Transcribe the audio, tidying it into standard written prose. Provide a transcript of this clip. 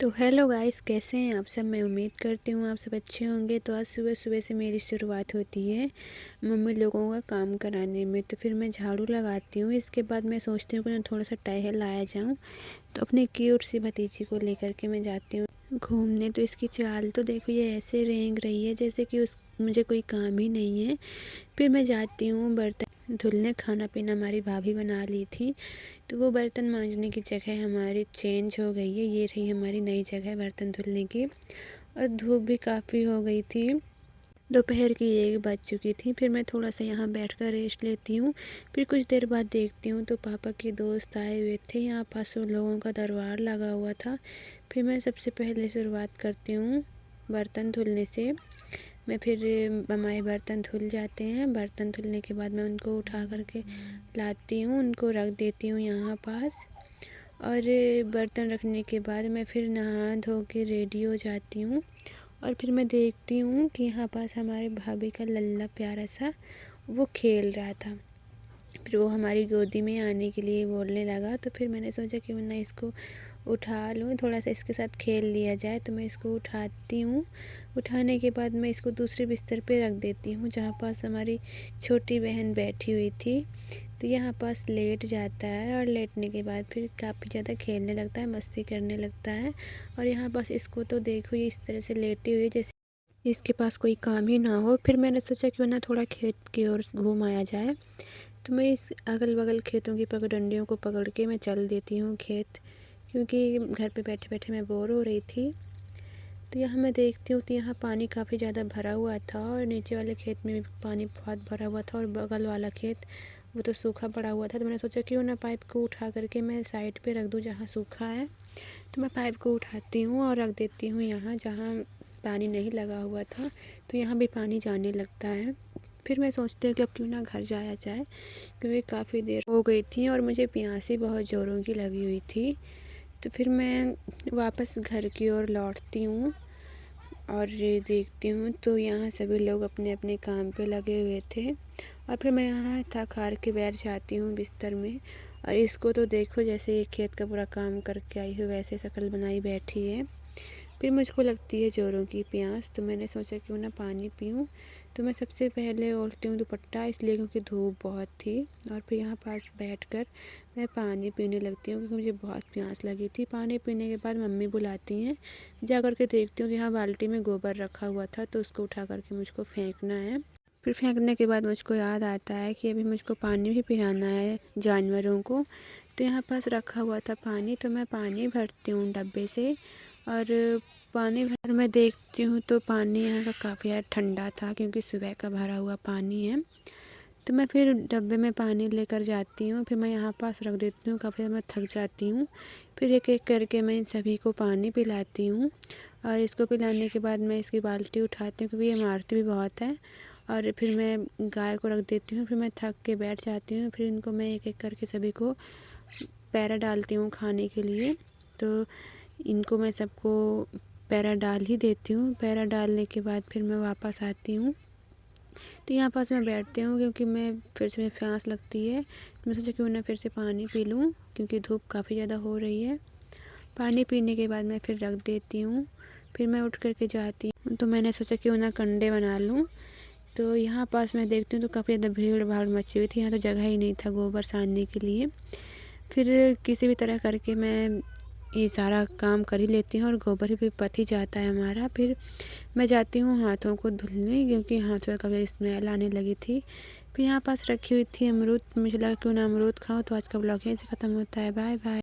तो hello guys, कैसे हैं आप सब। मैं उम्मीद करती हूँ आप सब अच्छे होंगे। तो आज सुबह सुबह से मेरी शुरुआत होती है मम्मी लोगों का काम कराने में। तो फिर मैं झाड़ू लगाती हूँ। इसके बाद मैं सोचती हूँ कि मैं थोड़ा सा टहल आया जाऊँ। तो अपनी क्यूट सी भतीजी को लेकर के मैं जाती हूँ घूमने। तो इसकी चाल तो देखो, ये ऐसे रेंग रही है जैसे कि उस मुझे कोई काम ही नहीं है। फिर मैं जाती हूँ बर्तन धुलने। खाना पीना हमारी भाभी बना ली थी, तो वो बर्तन मांजने की जगह हमारी चेंज हो गई है। ये रही हमारी नई जगह बर्तन धुलने की। और धूप भी काफ़ी हो गई थी, दोपहर की 1 बज चुकी थी। फिर मैं थोड़ा सा यहाँ बैठकर रेस्ट लेती हूँ। फिर कुछ देर बाद देखती हूँ तो पापा के दोस्त आए हुए थे। यहाँ पास उन लोगों का दरबार लगा हुआ था। फिर मैं सबसे पहले शुरुआत करती हूँ बर्तन धुलने से। मैं फिर हमारे बर्तन धुल जाते हैं। बर्तन धुलने के बाद मैं उनको उठा करके लाती हूँ, उनको रख देती हूँ यहाँ पास। और बर्तन रखने के बाद मैं फिर नहा धो के रेडी हो जाती हूँ। और फिर मैं देखती हूँ कि यहाँ पास हमारे भाभी का लल्ला प्यारा सा वो खेल रहा था। फिर वो हमारी गोदी में आने के लिए बोलने लगा। तो फिर मैंने सोचा क्यों ना इसको उठा लूँ, थोड़ा सा इसके साथ खेल लिया जाए। तो मैं इसको उठाती हूँ। उठाने के बाद मैं इसको दूसरे बिस्तर पे रख देती हूँ जहाँ पास हमारी छोटी बहन बैठी हुई थी। तो यहाँ पास लेट जाता है और लेटने के बाद फिर काफ़ी ज़्यादा खेलने लगता है, मस्ती करने लगता है। और यहाँ पास इसको तो देखो, ये इस तरह से लेटी हुई है जैसे इसके पास कोई काम ही ना हो। फिर मैंने सोचा क्यों ना थोड़ा खेत की ओर घूम आया जाए। तो मैं इस अगल बगल खेतों की पगडंडियों को पकड़ के मैं चल देती हूँ खेत, क्योंकि घर पे बैठे बैठे मैं बोर हो रही थी। तो यहाँ मैं देखती हूँ तो यहाँ पानी काफ़ी ज़्यादा भरा हुआ था और नीचे वाले खेत में भी पानी बहुत भरा हुआ था और बगल वाला खेत वो तो सूखा पड़ा हुआ था। तो मैंने सोचा क्यों ना पाइप को उठा करके मैं साइड पे रख दूँ जहाँ सूखा है। तो मैं पाइप को उठाती हूँ और रख देती हूँ यहाँ जहाँ पानी नहीं लगा हुआ था। तो यहाँ भी पानी जाने लगता है। फिर मैं सोचती हूँ कि अब क्यों ना घर जाया जाए, क्योंकि काफ़ी देर हो गई थी और मुझे प्यास भी बहुत ज़ोरों की लगी हुई थी। तो फिर मैं वापस घर की ओर लौटती हूँ और ये देखती हूँ तो यहाँ सभी लोग अपने अपने काम पे लगे हुए थे। और फिर मैं यहाँ थक हार के बैठ जाती हूँ बिस्तर में। और इसको तो देखो, जैसे ये खेत का पूरा काम करके आई हो वैसे शक्ल बनाई बैठी है। फिर मुझको लगती है ज़ोरों की प्यास। तो मैंने सोचा क्यों ना पानी पीऊँ। तो मैं सबसे पहले ओढ़ती हूँ दुपट्टा, इसलिए क्योंकि धूप बहुत थी। और फिर यहाँ पास बैठकर मैं पानी पीने लगती हूँ क्योंकि मुझे बहुत प्यास लगी थी। पानी पीने के बाद मम्मी बुलाती हैं। जा कर के देखती हूँ तो यहाँ बाल्टी में गोबर रखा हुआ था, तो उसको उठा करके मुझको फेंकना है। फिर फेंकने के बाद मुझको याद आता है कि अभी मुझको पानी भी पिलाना है जानवरों को। तो यहाँ पास रखा हुआ था पानी, तो मैं पानी भरती हूँ डब्बे से। और पानी भर मैं देखती हूँ तो पानी यहाँ का काफ़ी ज़्यादा ठंडा था, क्योंकि सुबह का भरा हुआ पानी है। तो मैं फिर डब्बे में पानी लेकर जाती हूँ। फिर मैं यहाँ पास रख देती हूँ। काफ़ी ज़्यादा मैं थक जाती हूँ। फिर एक एक करके मैं इन सभी को पानी पिलाती हूँ। और इसको पिलाने के बाद मैं इसकी बाल्टी उठाती हूँ, क्योंकि ये मारती भी बहुत है। और फिर मैं गाय को रख देती हूँ। फिर मैं थक के बैठ जाती हूँ। फिर इनको मैं एक एक करके सभी को पैरा डालती हूँ खाने के लिए। तो इनको मैं सबको पैरा डाल ही देती हूँ। पैरा डालने के बाद फिर मैं वापस आती हूँ। तो यहाँ पास मैं बैठती हूँ क्योंकि मैं फिर से मुझे प्यास लगती है। मैं सोचा क्यों ना फिर से पानी पी लूँ, क्योंकि धूप काफ़ी ज़्यादा हो रही है। पानी पीने के बाद मैं फिर रख देती हूँ। फिर मैं उठ कर के जाती हूँ। तो मैंने सोचा क्यों ना कंडे बना लूँ। तो यहाँ पास मैं देखती हूँ तो काफ़ी ज़्यादा भीड़ भाड़ मची हुई थी। यहाँ तो जगह ही नहीं था गोबर सानने के लिए। फिर किसी भी तरह करके मैं ये सारा काम कर ही लेती हूँ और गोबर भी पथ ही जाता है हमारा। फिर मैं जाती हूँ हाथों को धुलने, क्योंकि हाथों में कभी स्मेल आने लगी थी। फिर यहाँ पास रखी हुई थी अमरूद। मुझे लगा क्यों ना अमरूद खाऊं। तो आज का ब्लॉग यहीं से ख़त्म होता है। Bye bye.